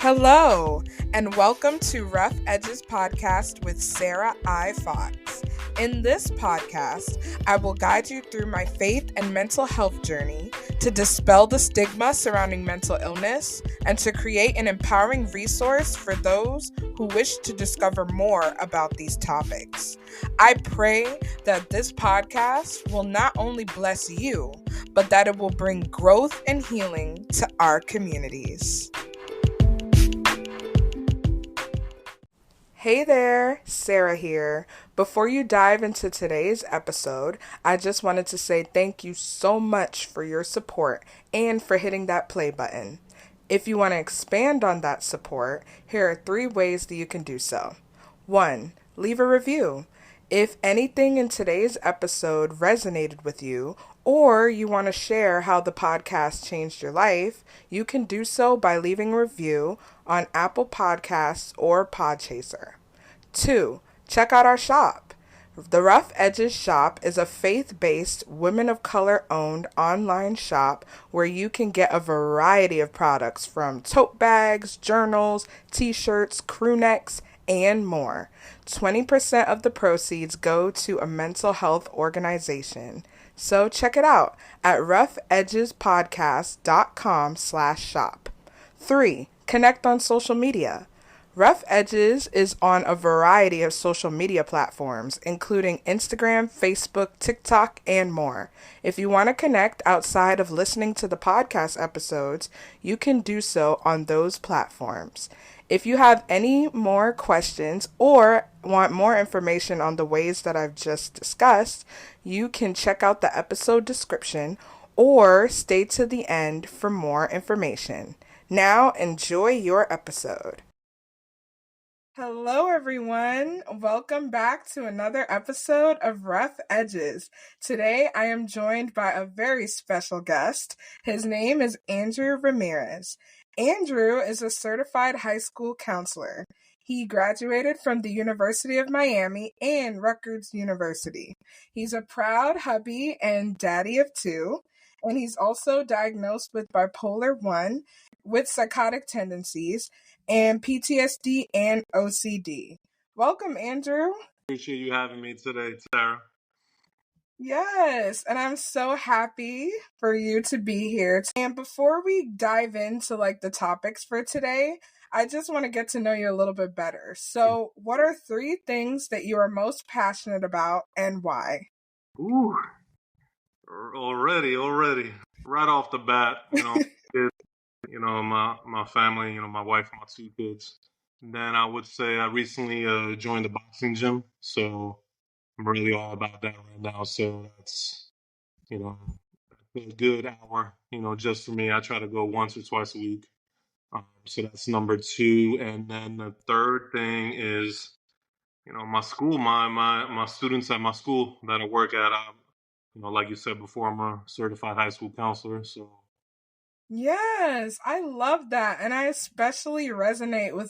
Hello, and welcome to Rough Edges Podcast with Sarah I. Fox. In this podcast, I will guide you through my faith and mental health journey to dispel the stigma surrounding mental illness and to create an empowering resource for those who wish to discover more about these topics. I pray that this podcast will not only bless you, but that it will bring growth and healing to our communities. Hey there, Sarah here. Before you dive into today's episode, I just wanted to say thank you so much for your support and for hitting that play button. If you want to expand on that support, here are 3 ways that you can do so. 1. Leave a review. If anything in today's episode resonated with you, or you want to share how the podcast changed your life, you can do so by leaving a review on Apple Podcasts or Podchaser. 2. Check out our shop. The Rough Edges shop is a faith-based, women of color-owned online shop where you can get a variety of products from tote bags, journals, t-shirts, crew necks, and more. 20% of the proceeds go to a mental health organization. So check it out at roughedgespodcast.com/shop. 3. Connect on social media. Rough Edges is on a variety of social media platforms, including Instagram, Facebook, TikTok, and more. If you want to connect outside of listening to the podcast episodes, you can do so on those platforms. If you have any more questions or want more information on the ways that I've just discussed, you can check out the episode description or stay to the end for more information. Now, enjoy your episode. Hello, everyone. Welcome back to another episode of Rough Edges. Today, I am joined by a very special guest. His name is Andrew Ramirez. Andrew is a certified high school counselor. He graduated from the University of Miami and Rutgers University. He's a proud hubby and daddy of 2, and he's also diagnosed with Bipolar I with psychotic tendencies and PTSD and OCD. Welcome, Andrew. Appreciate you having me today, Sarah. Yes, and I'm so happy for you to be here. And before we dive into the topics for today, I just want to get to know you a little bit better. So, what are 3 things that you are most passionate about and why? Ooh, already, right off the bat, my family, my wife, my 2 kids. Then I would say I recently joined the boxing gym, so I'm really all about that right now. So that's, a good hour, just for me. I try to go once or twice a week. So that's number 2. And then the third thing is, my school, my students at my school that I work at. Like you said before, I'm a certified high school counselor. So Yes, I love that. And I especially resonate with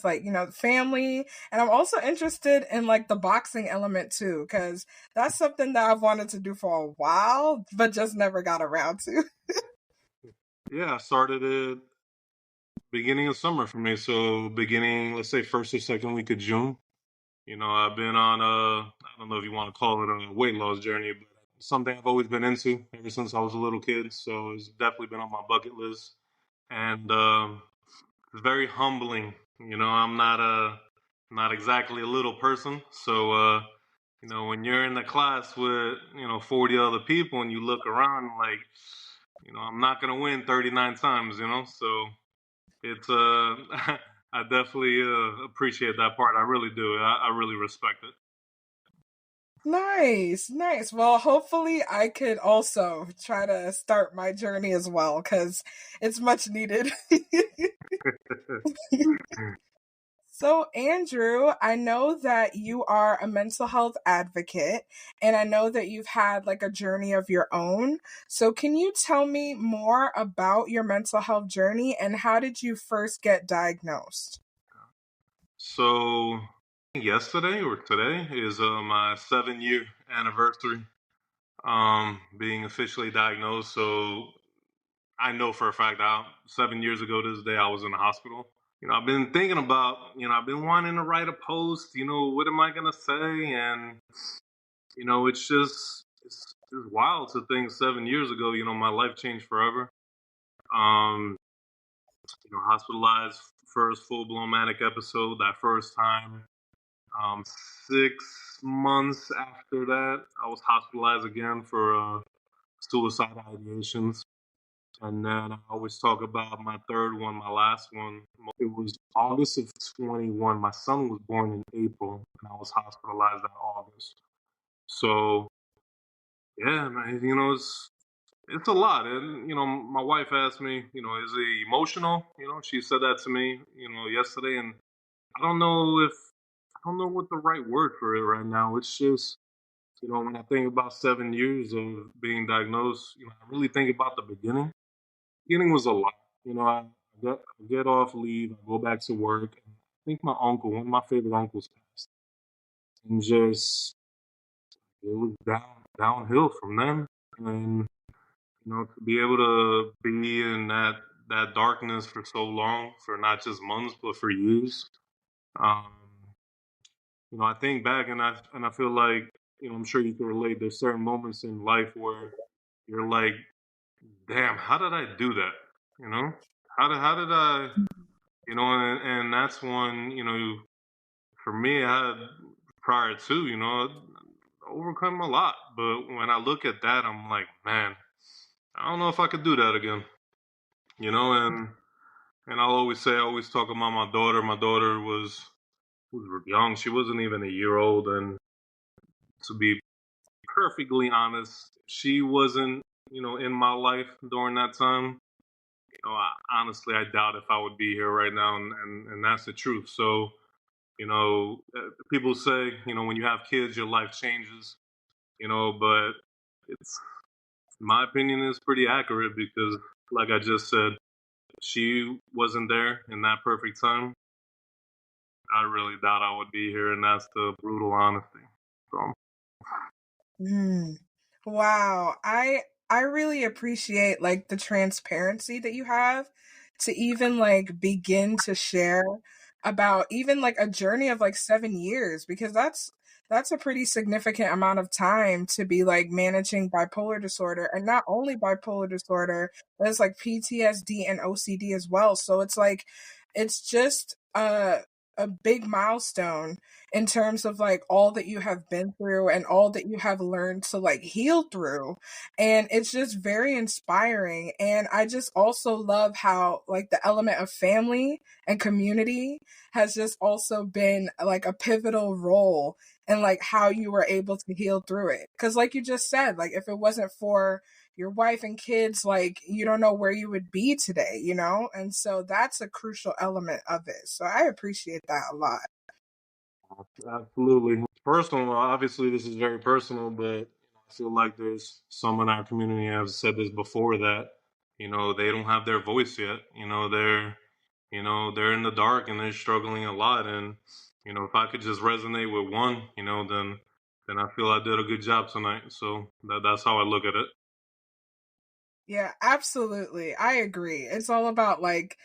family. And I'm also interested in the boxing element too, because that's something that I've wanted to do for a while, but just never got around to. yeah, I started it beginning of summer for me. So beginning, let's say 1st or 2nd week of June. I've been on I don't know if you want to call it a weight loss journey, but something I've always been into ever since I was a little kid. So it's definitely been on my bucket list. And it's very humbling. I'm not exactly a little person. So when you're in the class with 40 other people and you look around like, I'm not gonna win 39 times. So it's I definitely appreciate that part. I really do. I really respect it. Nice, nice. Well, hopefully I could also try to start my journey as well, because it's much needed. So, Andrew, I know that you are a mental health advocate, and I know that you've had a journey of your own. So, can you tell me more about your mental health journey and how did you first get diagnosed? So yesterday or today is my 7-year anniversary being officially diagnosed. So I know for a fact that 7 years ago this day I was in the hospital. I've been thinking about, I've been wanting to write a post, what am I gonna say? And, it's wild to think 7 years ago, my life changed forever. Um, Hospitalized first full blown manic episode that first time. 6 months after that, I was hospitalized again for suicide ideations. And then I always talk about my third one, my last one. It was August of 21. My son was born in April, and I was hospitalized in August. So yeah, man, it's a lot. And my wife asked me, is it emotional? She said that to me, yesterday, and I don't know if I don't know what the right word for it right now. It's just, when I think about 7 years of being diagnosed, I really think about the beginning. Beginning was a lot. I get off leave, I go back to work. And I think my uncle, one of my favorite uncles, passed, and just it was downhill from then. And to be able to be in that darkness for so long, for not just months but for years. Um, I think back and I feel like I'm sure you can relate. There's certain moments in life where you're like, damn, how did I do that? You know, how did I? And that's when for me, I had prior to overcome a lot, but when I look at that, I'm like, man, I don't know if I could do that again. And I always talk about my daughter. My daughter was young; she wasn't even a year old, and to be perfectly honest, she wasn't in my life during that time. Honestly, I doubt if I would be here right now, and that's the truth. So people say, when you have kids, your life changes, but it's, in my opinion, is pretty accurate because, like I just said, she wasn't there in that perfect time. I really doubt I would be here, and that's the brutal honesty. So, Mm. Wow. I really appreciate like the transparency that you have to even like begin to share about even like a journey of like 7 years, because that's a pretty significant amount of time to be like managing bipolar disorder, and not only bipolar disorder, but it's like PTSD and OCD as well. So it's like it's just a big milestone in terms of like all that you have been through and all that you have learned to like heal through. And it's just very inspiring. And I just also love how like the element of family and community has just also been like a pivotal role in like how you were able to heal through it. Cause like you just said, like if it wasn't for your wife and kids, like you don't know where you would be today, you know? And so that's a crucial element of it. So I appreciate that a lot. absolutely. Personal, obviously, this is very personal, but I feel like there's some in our community have said this before that, they don't have their voice yet. They're in the dark and they're struggling a lot. And, if I could just resonate with one, then I feel I did a good job tonight. So that's how I look at it. Yeah, absolutely. I agree. It's all about like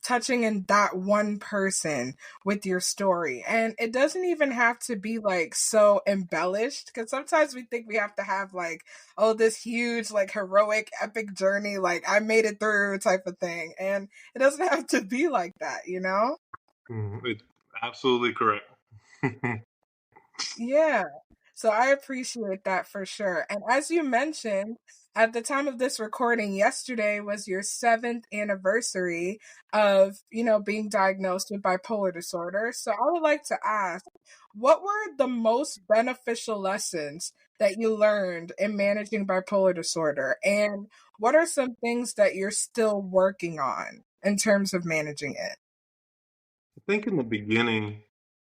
touching in that one person with your story. And it doesn't even have to be like so embellished, because sometimes we think we have to have like, oh, this huge, like heroic, epic journey, like I made it through type of thing. And it doesn't have to be like that, you know? It's absolutely correct. Yeah. So I appreciate that for sure. And as you mentioned, at the time of this recording, yesterday was your 7th anniversary of, being diagnosed with bipolar disorder. So I would like to ask, what were the most beneficial lessons that you learned in managing bipolar disorder? And what are some things that you're still working on in terms of managing it? I think in the beginning,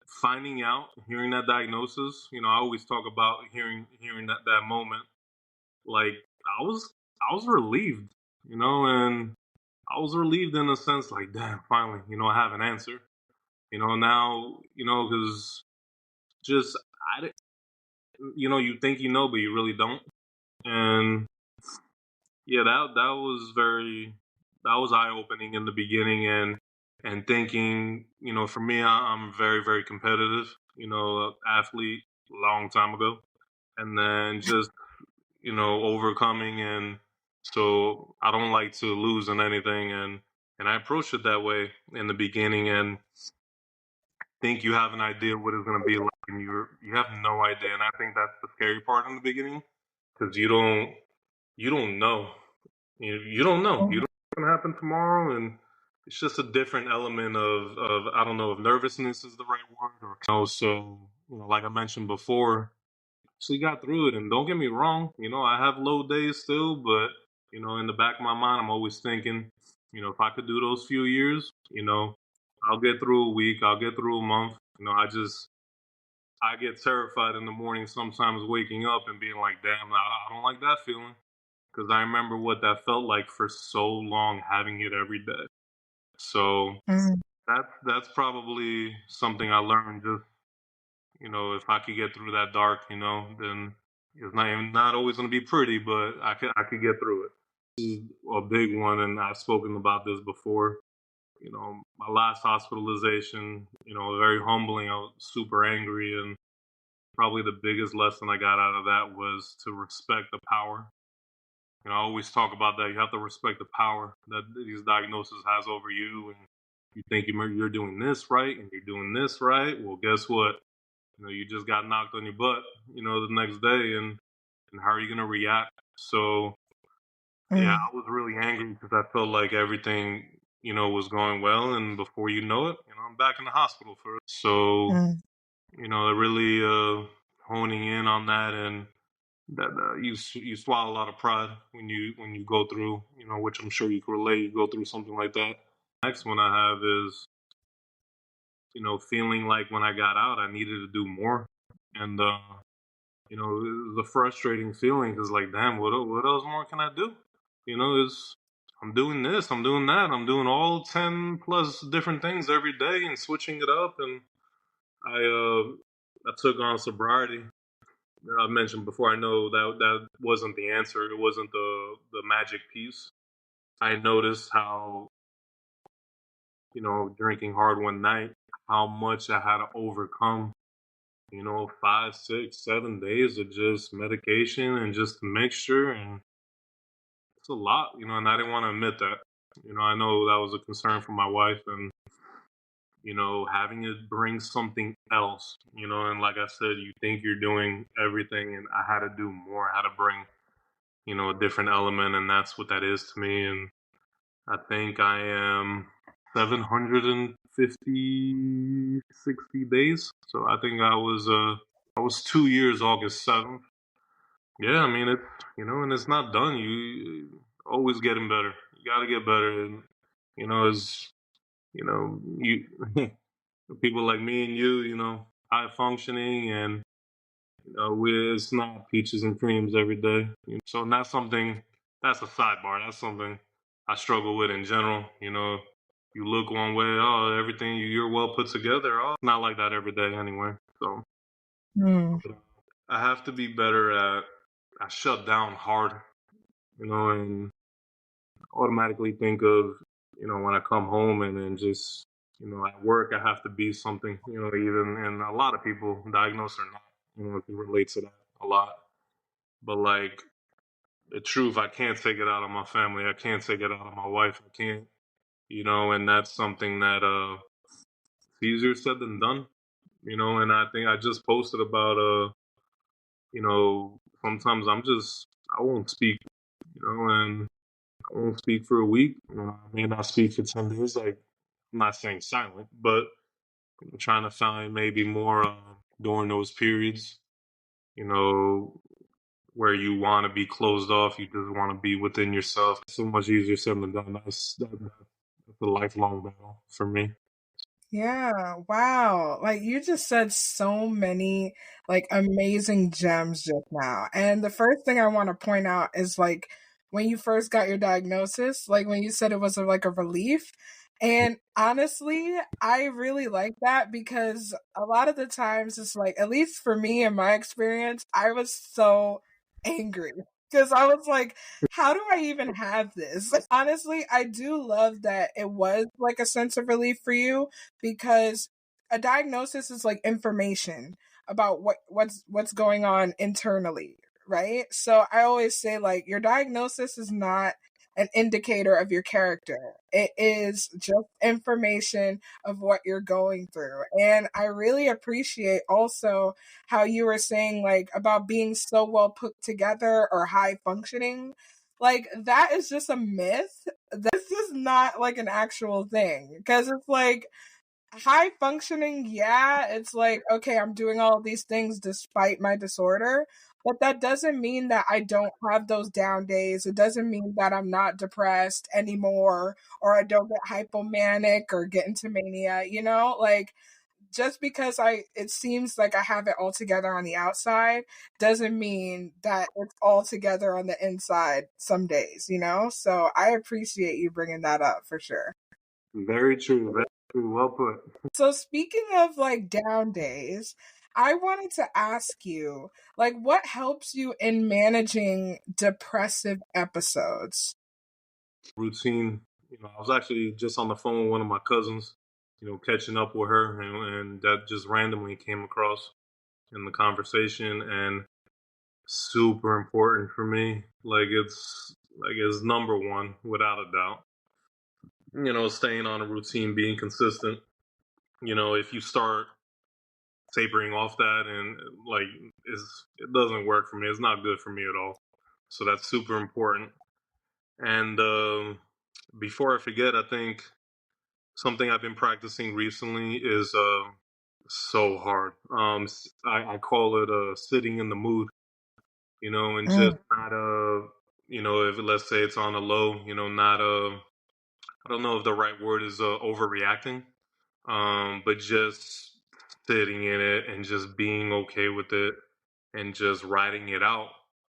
finding out, hearing that diagnosis, I always talk about hearing that moment. Like I was I was relieved, and I was relieved in a sense, like, damn, finally, I have an answer. Now, because just I didn't, you think but you really don't. And yeah, that was eye opening in the beginning, and and thinking, for me, I'm very, very competitive, athlete long time ago. And then just, overcoming. And so I don't like to lose in anything. And I approached it that way in the beginning and think you have an idea what it's going to be like. And you have no idea. And I think that's the scary part in the beginning because you don't know. You don't know. You don't know what's gonna happen tomorrow, and it's just a different element of I don't know if nervousness is the right word or so like I mentioned before, so you got through it. And don't get me wrong, I have low days still, but in the back of my mind, I'm always thinking, if I could do those few years, I'll get through a week, I'll get through a month. I get terrified in the morning sometimes waking up and being like, damn, I don't like that feeling because I remember what that felt like for so long, having it every day. So Mm, that's probably something I learned. Just if I could get through that dark, then it's not always going to be pretty, but I could get through it. This is a big one, and I've spoken about this before. My last hospitalization, very humbling. I was super angry, and probably the biggest lesson I got out of that was to respect the power. I always talk about that. You have to respect the power that these diagnoses has over you, and you think you're doing this right and you're doing this right. Well, guess what? You just got knocked on your butt. The next day, and how are you gonna react? So yeah, mm, I was really angry because I felt like everything was going well, and before you know it, I'm back in the hospital for it. So mm, really honing in on that and that you swallow a lot of pride when you go through which I'm sure you can relate. You go through something like that. Next one I have is feeling like when I got out I needed to do more, and it was a frustrating feeling because like damn, what else more can I do? Is I'm doing this, I'm doing that, I'm doing all 10 plus different things every day and switching it up. And I took on sobriety. I mentioned before, I know that wasn't the answer. It wasn't the magic piece. I noticed how, drinking hard one night, how much I had to overcome, 5, 6, 7 days of just medication and just a mixture. And it's a lot, and I didn't want to admit that. I know that was a concern for my wife, and, having to bring something else, and like I said, you think you're doing everything, and I had to do more. I had to bring a different element, and that's what that is to me. And I think I am 750, 60 days. So I think I was 2 years August 7th. Yeah, I mean and it's not done. You always getting better. You got to get better, and as you people like me and high functioning, and it's not peaches and creams every day. So that's something, that's a sidebar. That's something I struggle with in general. You look one way, oh, everything you're well put together. Oh, it's not like that every day anyway. So mm. I have to be better at, I shut down hard, and automatically think of, when I come home and then just, at work, I have to be something, even, and a lot of people, diagnosed or not, can relate to that a lot. But like, the truth, I can't take it out on my family. I can't take it out on my wife. I can't, and that's something that it's easier said than done. And I think I just posted about sometimes I won't speak, and I won't speak for a week. I may not speak for 10 days. Like, I'm not saying silent, but I'm trying to find maybe more during those periods, you know, where you want to be closed off. You just want to be within yourself. It's so much easier said than done. That's a lifelong battle for me. Yeah, wow. Like you just said so many like amazing gems just now. And the first thing I want to point out is like when you first got your diagnosis, like when you said it was like a relief. And honestly, I really like that because a lot of the times it's like, at least for me in my experience, I was so angry. because I was like, how do I even have this? Honestly, I do love that it was like a sense of relief for you because a diagnosis is like information about what's going on internally, right? So I always say like your diagnosis is not an indicator of your character. It is just information of what you're going through. And I really appreciate also how you were saying like about being so well put together or high functioning. Like that is just a myth. That's just not like an actual thing. Because it's like high functioning, yeah, it's like, okay, I'm doing all these things despite my disorder. But that doesn't mean that I don't have those down days. It doesn't mean that I'm not depressed anymore or I don't get hypomanic or get into mania, you know? Like just because it seems like I have it all together on the outside doesn't mean that it's all together on the inside some days, you know? So I appreciate you bringing that up for sure. Very true. Very true. Well put. So speaking of like down days, I wanted to ask you, like what helps you in managing depressive episodes? Routine. I was actually just on the phone with one of my cousins, catching up with her, and that just randomly came across in the conversation, and super important for me. Like it's number one without a doubt. Staying on a routine, being consistent. If you start tapering off that and like it doesn't work for me. It's not good for me at all. So that's super important. And before I forget, I think something I've been practicing recently is so hard. I call it sitting in the mood, and just Mm. not if let's say it's on a low, not I don't know if the right word is overreacting, but just sitting in it and just being okay with it and just writing it out,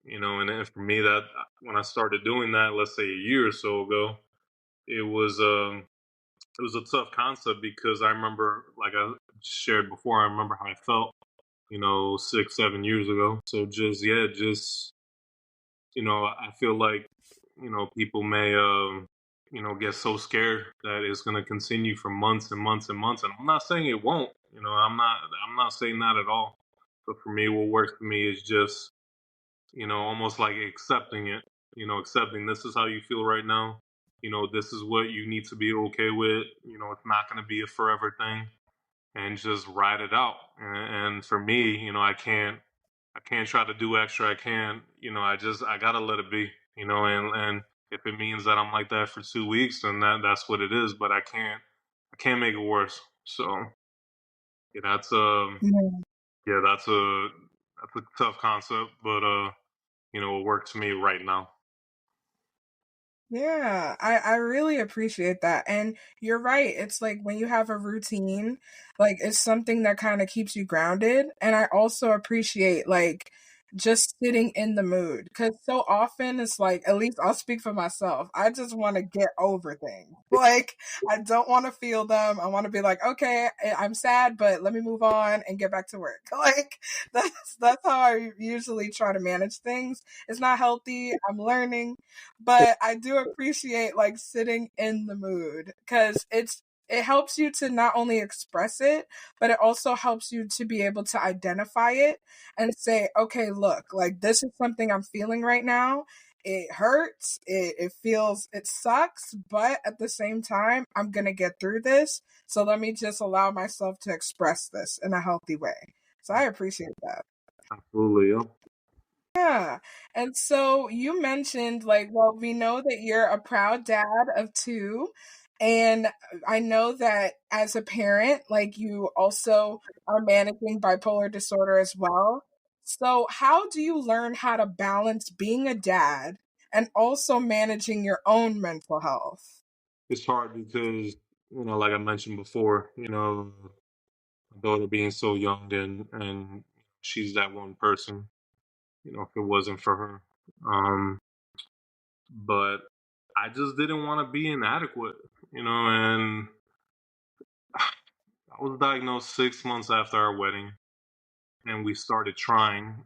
and then for me that when I started doing that, let's say a year or so ago, it was um it was a tough concept because I remember, like I shared before, I remember how I felt, 6, 7 years ago. So just yeah, just I feel like people may get so scared that it's going to continue for months and months and months, and I'm not saying it won't. I'm not saying that at all. But for me, what works for me is just almost like accepting it. Accepting this is how you feel right now. This is what you need to be okay with. It's not going to be a forever thing, and just ride it out. And for me, I can't try to do extra. I can't, I gotta let it be, and if it means that I'm like that for 2 weeks, then that's what it is. But I can't make it worse. So yeah, Yeah. that's a tough concept, but it works for me right now. Yeah, I really appreciate that. And you're right. It's like when you have a routine, like it's something that kind of keeps you grounded. And I also appreciate like just sitting in the mood because so often it's like, at least I'll speak for myself. I just want to get over things. Like I don't want to feel them. I want to be like, okay, I'm sad, but let me move on and get back to work. Like that's how I usually try to manage things. It's not healthy. I'm learning, but I do appreciate like sitting in the mood because it helps you to not only express it, but it also helps you to be able to identify it and say, okay, look, like this is something I'm feeling right now. It hurts. It feels, it sucks, but at the same time, I'm going to get through this. So let me just allow myself to express this in a healthy way. So I appreciate that. Absolutely, yeah. Yeah. And so you mentioned, like, well, we know that you're a proud dad of two. And I know that as a parent, like, you also are managing bipolar disorder as well. So, how do you learn how to balance being a dad and also managing your own mental health? It's hard because like I mentioned before, my daughter being so young, and she's that one person. If it wasn't for her. But I just didn't want to be inadequate, and I was diagnosed 6 months after our wedding, and we started trying.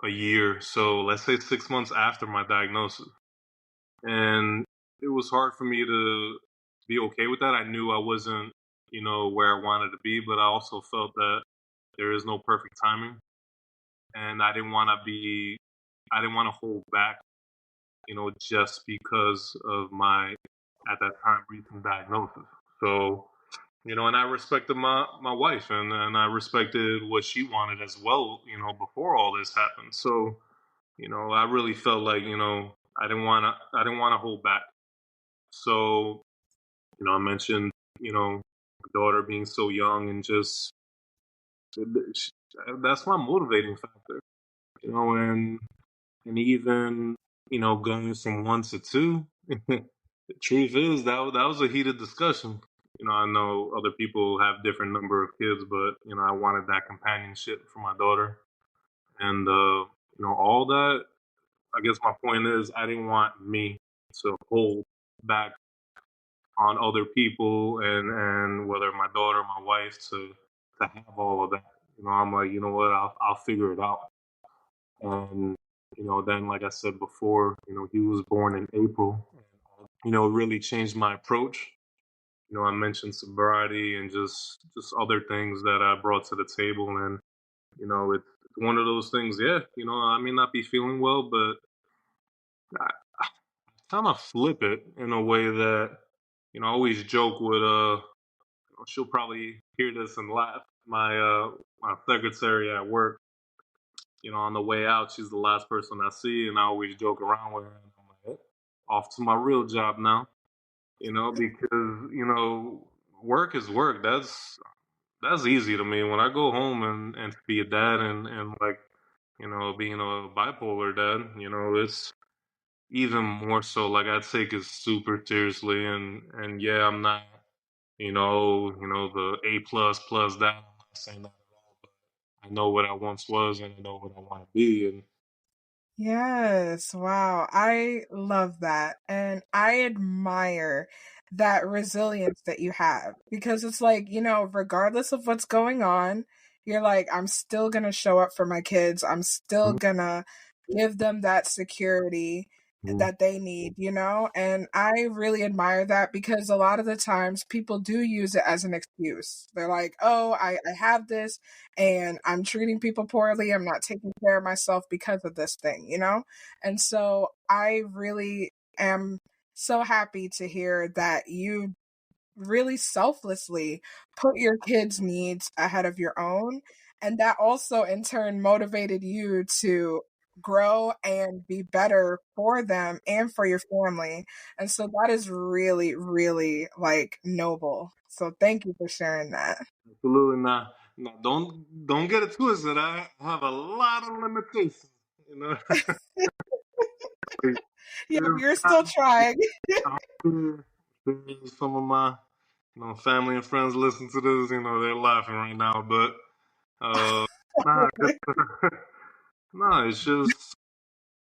a year. So let's say 6 months after my diagnosis. And it was hard for me to be okay with that. I knew I wasn't, where I wanted to be, but I also felt that there is no perfect timing. And I didn't want to hold back, just because of my, at that time, recent diagnosis. So, and I respected my wife, and I respected what she wanted as well, before all this happened. So, I really felt like, I didn't want to hold back. So, I mentioned, my daughter being so young, and just that's my motivating factor, and even, going from one to two. The truth is that was a heated discussion. I know other people have different number of kids, but I wanted that companionship for my daughter, and all that. I guess my point is I didn't want me to hold back on other people, and whether my daughter, my wife, to have all of that. I'm like, you know what, I'll figure it out. And then, like I said before, he was born in April. Really changed my approach. I mentioned sobriety and just other things that I brought to the table, and it's one of those things. Yeah, I may not be feeling well, but I kind of flip it in a way that I always joke with she'll probably hear this and laugh. My secretary at work, on the way out, she's the last person I see, and I always joke around with her. And I'm like, "Eh, off to my real job now," because work is work. That's easy to me. When I go home and be a dad, and like, being a bipolar dad, it's even more so. Like, I take it super seriously, and yeah, I'm not, the A plus dad. I'm not saying that at all, but I know what I once was, and I know what I want to be, and Yes, wow. I love that. And I admire that resilience that you have because it's like, regardless of what's going on, you're like, I'm still going to show up for my kids. I'm still Mhm. going to give them that security Mhm. that they need, And I really admire that because a lot of the times people do use it as an excuse. They're like, oh, I have this and I'm treating people poorly. I'm not taking care of myself because of this thing. And so I really am so happy to hear that you really selflessly put your kids' needs ahead of your own. And that also in turn motivated you to grow and be better for them and for your family. And so that is really, really like noble. So thank you for sharing that. Absolutely not. No, don't get it twisted. I have a lot of limitations. You know, Yeah, There's you're still trying. I'm sure there's some of my family and friends listen to this. They're laughing right now, but nah, no, it's just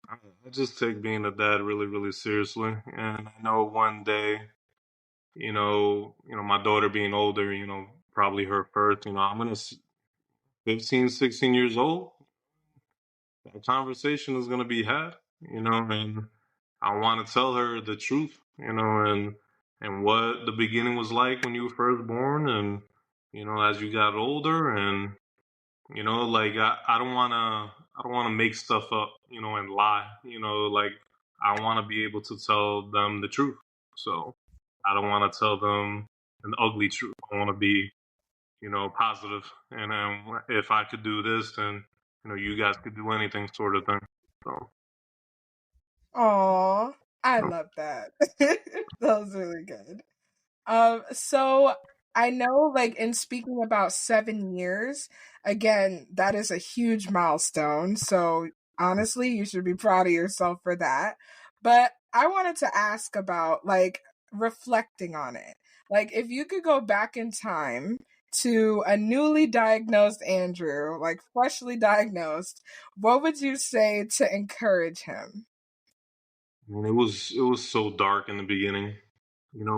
I just take being a dad really, really seriously, and I know one day, my daughter being older, probably her first, I'm gonna 15, 16 years old. That conversation is going to be had, and I want to tell her the truth, and what the beginning was like when you were first born, and as you got older, and like I don't want to make stuff up, and lie, like I want to be able to tell them the truth. So I don't want to tell them an ugly truth. I want to be, positive, and if I could do this, then you guys could do anything, sort of thing. So, Aw, I uh, love that. That was really good. So I know, like, in speaking about 7 years, again, that is a huge milestone. So honestly, you should be proud of yourself for that. But I wanted to ask about, like, reflecting on it. Like, if you could go back in time to a newly diagnosed Andrew, like freshly diagnosed, what would you say to encourage him? I mean, it was so dark in the beginning,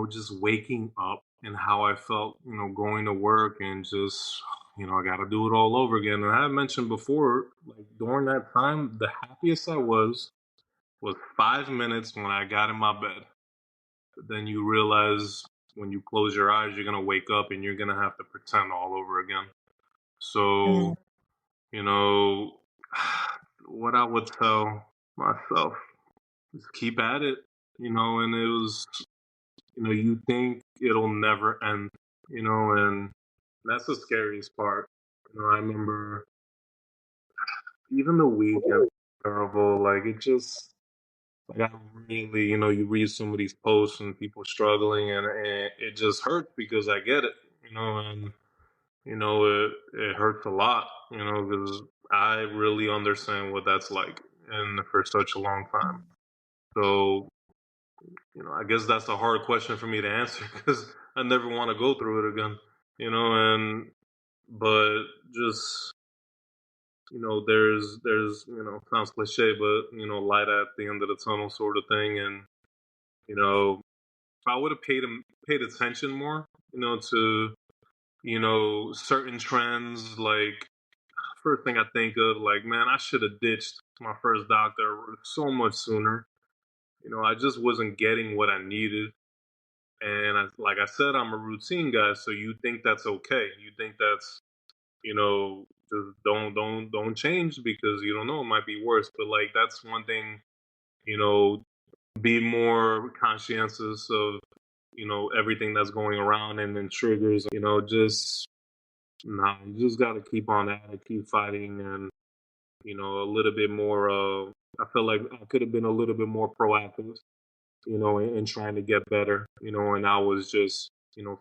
just waking up and how I felt, going to work, and just I got to do it all over again. And I had mentioned before, like during that time, the happiest I was 5 minutes when I got in my bed. But then you realize when you close your eyes, you're gonna wake up and you're gonna have to pretend all over again. Mm. So, you know, what I would tell myself is keep at it, and it was, you think it'll never end, and that's the scariest part. I remember even the weekend terrible, like it just like I really, you read some of these posts and people struggling, and it just hurts because I get it, and it hurts a lot, because I really understand what that's like, and for such a long time. So, I guess that's a hard question for me to answer because I never want to go through it again, and but just there's sounds cliche, but light at the end of the tunnel sort of thing, and if I would have paid attention more, to certain trends, like first thing I think of, like man, I should have ditched my first doctor so much sooner. I just wasn't getting what I needed, and like I said, I'm a routine guy, so you think that's okay. You think that's just don't change because you don't know, it might be worse. But like that's one thing, you know, be more conscientious of everything that's going around and then triggers. Just nah, you just got to keep on at it, keep fighting, and a little bit more. I feel like I could have been a little bit more proactive, in trying to get better, and I was just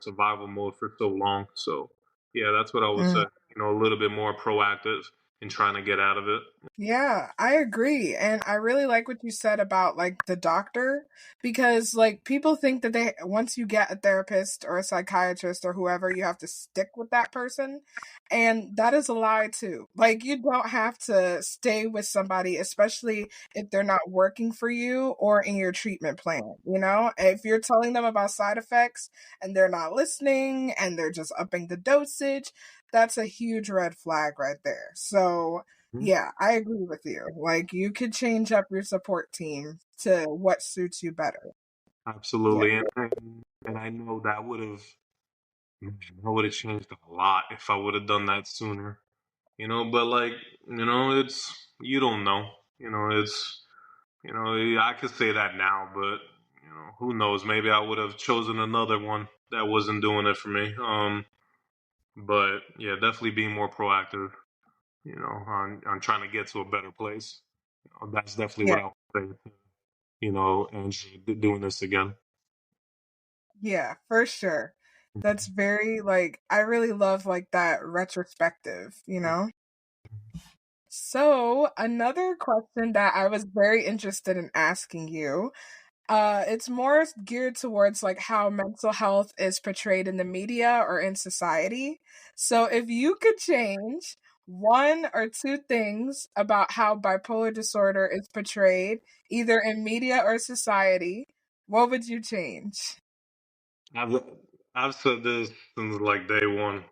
survival mode for so long. So yeah, that's what I would say. Mm. A little bit more proactive in trying to get out of it. Yeah, I agree. And I really like what you said about like the doctor because like people think that they once you get a therapist or a psychiatrist or whoever, you have to stick with that person. And that is a lie too. Like you don't have to stay with somebody, especially if they're not working for you or in your treatment plan, you know? If you're telling them about side effects and they're not listening and they're just upping the dosage, that's a huge red flag right there. So, Mhm. yeah, I agree with you. Like you could change up your support team to what suits you better. Yeah. Absolutely, and I know that would have changed a lot if I would have done that sooner. But like it's you don't know. It's I could say that now, but who knows? Maybe I would have chosen another one that wasn't doing it for me. But yeah, definitely being more proactive, on trying to get to a better place. That's definitely Yeah. what I would say. And doing this again. Yeah, for sure. That's very like I really love like that retrospective, you know? So, another question that I was very interested in asking you, it's more geared towards like how mental health is portrayed in the media or in society. So, if you could change one or two things about how bipolar disorder is portrayed, either in media or society, what would you change? I've I've said this since like day one.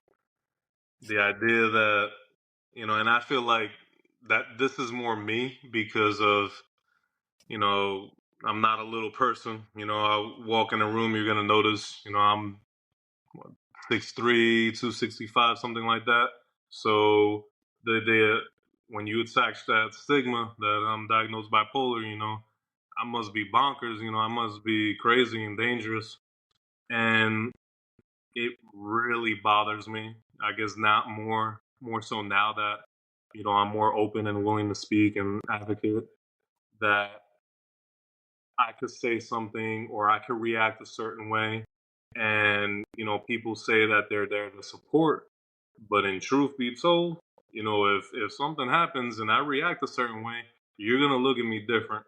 The idea that and I feel like that this is more me because of you know I'm not a little person. I walk in a room, you're gonna notice. I'm what, 6'3", 265, something like that. So the when you attach that stigma that I'm diagnosed bipolar, I must be bonkers. I must be crazy and dangerous, and it really bothers me. I guess not more so now that I'm more open and willing to speak and advocate that I could say something or I could react a certain way, and people say that they're there to support, but in truth be told, if something happens and I react a certain way, you're gonna look at me different,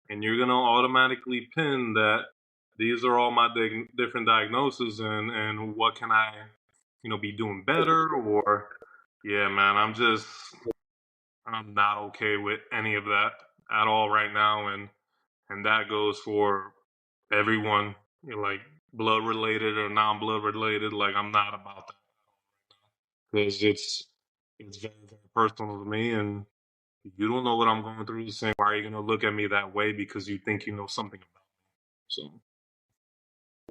and you're gonna automatically pin that these are all my different diagnoses, and what can I be doing better, or yeah, man, I'm not okay with any of that at all right now, and that goes for everyone, like blood related or non-blood related. Like I'm not about that, because it's very, very personal to me, and you don't know what I'm going through. Saying, why are you going to look at me that way because you think you know something about me? So,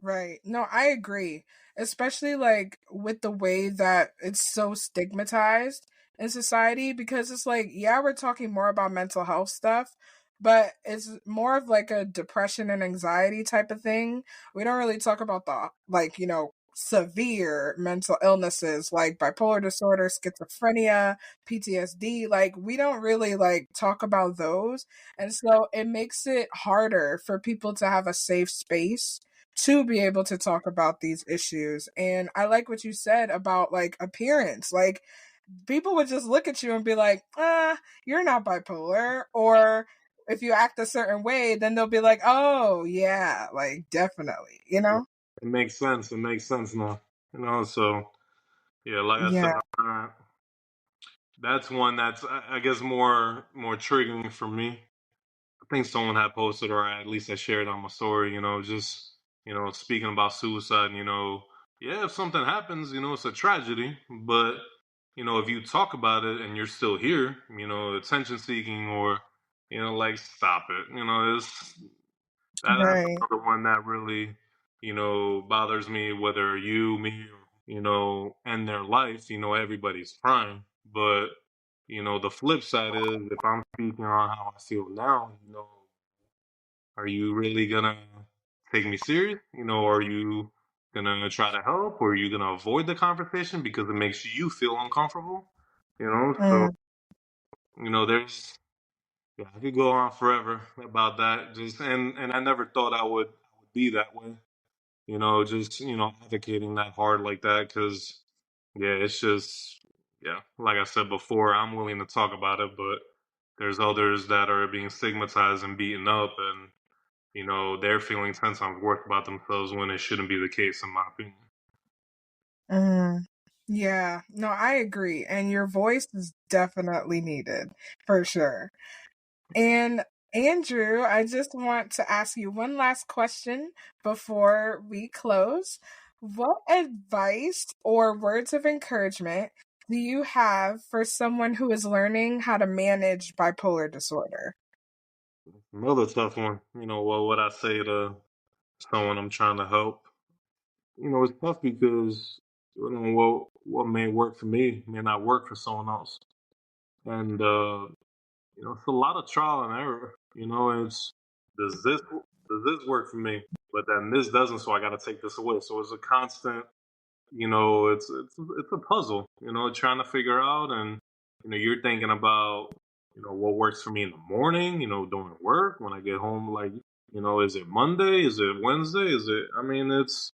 Right. No, I agree. Especially like with the way that it's so stigmatized in society because it's like, yeah, we're talking more about mental health stuff, but it's more of like a depression and anxiety type of thing. We don't really talk about the like, severe mental illnesses like bipolar disorder, schizophrenia, PTSD. Like we don't really like talk about those. And so it makes it harder for people to have a safe space to be able to talk about these issues. And I like what you said about like appearance. Like people would just look at you and be like, you're not bipolar. Or if you act a certain way, then they'll be like, oh, yeah, like definitely, you yeah, know? it makes sense. It makes sense now. So yeah, like I said, Yeah. that's one that's I guess more triggering for me. I think someone had posted, or at least I shared on my story, just, speaking about suicide, yeah, if something happens, it's a tragedy, but, if you talk about it and you're still here, attention seeking or, like, stop it. That's Right. another one that really, bothers me, whether me, or, end their life, everybody's crying. But, the flip side is if I'm speaking on how I feel now, are you really gonna take me serious? Are you gonna try to help, or are you gonna avoid the conversation because it makes you feel uncomfortable? So Mm, there's yeah, I could go on forever about that. Just and I never thought I would be that way. Just advocating that hard like that because yeah, it's just yeah, like I said before, I'm willing to talk about it, but there's others that are being stigmatized and beaten up, and they're feeling 10 times worse about themselves when it shouldn't be the case, in my opinion. mm. Yeah. No, I agree. And your voice is definitely needed for sure. And Andrew, I just want to ask you one last question before we close. What advice or words of encouragement do you have for someone who is learning how to manage bipolar disorder? Another tough one. What would I say to someone I'm trying to help? It's tough because what may work for me may not work for someone else, and it's a lot of trial and error. It's does this does this work for me? But then this doesn't, so I got to take this away. So it's a constant. It's a puzzle. Trying to figure out, and you're thinking about what works for me in the morning. During work when I get home, like is it Monday? Is it Wednesday? Is it? I mean, it's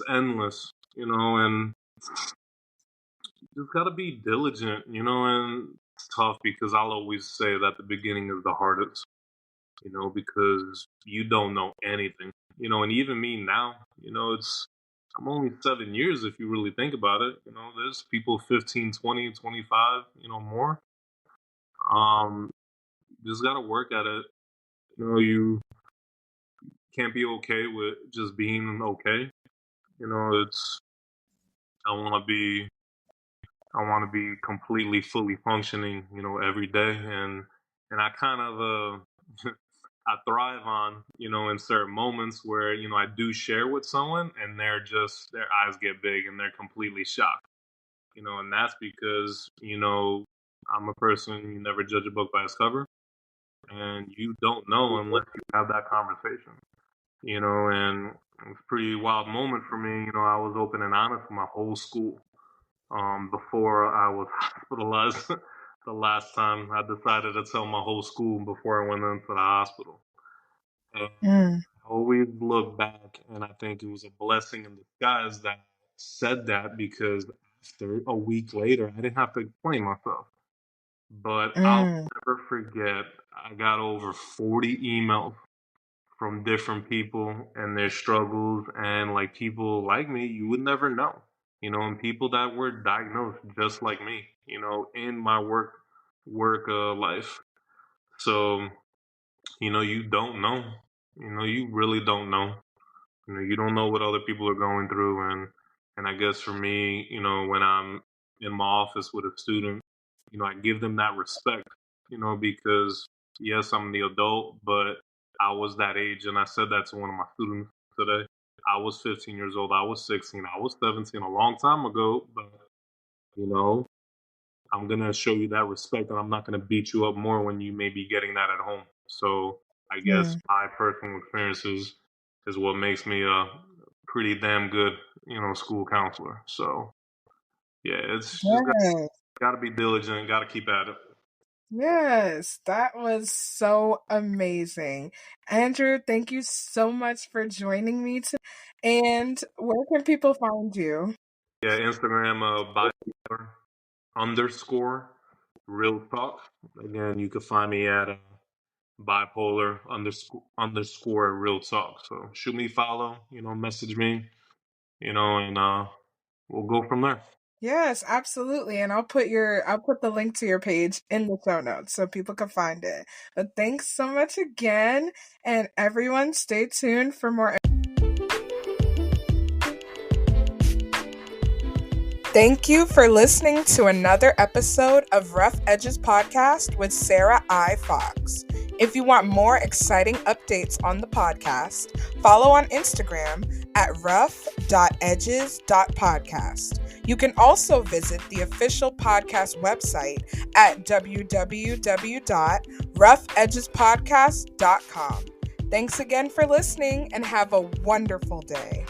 endless. And you just got to be diligent. And it's tough because I'll always say that the beginning is the hardest. Because you don't know anything. And even me now, I'm only 7 years if you really think about it. There's people 15, 20, 25, more. Um, you just got to work at it. You can't be okay with just being okay. It's, I want to be, I want to be completely, fully functioning, every day. And I kind of, I thrive on, in certain moments where, I do share with someone and their eyes get big and they're completely shocked, and that's because, I'm a person, you never judge a book by its cover, and you don't know unless you have that conversation, and it was a pretty wild moment for me. I was open and honest with my whole school, before I was hospitalized. The last time I decided to tell my whole school before I went into the hospital. And Mm, I always look back and I think it was a blessing in disguise that I said that because after a week later, I didn't have to explain myself. But I'll mm, never forget, I got over 40 emails from different people and their struggles, and like people like me, you would never know, and people that were diagnosed just like me, in my work life. So, you don't know, you really don't know. You don't know what other people are going through, and And I guess for me, when I'm in my office with a student, I give them that respect, because yes, I'm the adult, but I was that age. And I said that to one of my students today. I was 15 years old. I was 16. I was 17 a long time ago. But, you know, I'm going to show you that respect, and I'm not going to beat you up more when you may be getting that at home. So I guess Mm. my personal experiences is what makes me a pretty damn good, school counselor. So yeah, it's just Yes. got to be diligent, got to keep at it. Yes, that was so amazing. Andrew, thank you so much for joining me today. And where can people find you? Yeah, Instagram, bipolar underscore real talk. Again, you can find me at bipolar underscore real talk. So shoot me a follow, message me, and we'll go from there. Yes, absolutely. And I'll put the link to your page in the show notes so people can find it. But thanks so much again. And everyone stay tuned for more. Thank you for listening to another episode of Rough Edges Podcast with Sarah I. Fox. If you want more exciting updates on the podcast, follow on Instagram at rough.edges.podcast. You can also visit the official podcast website at www.roughedgespodcast.com. Thanks again for listening and have a wonderful day.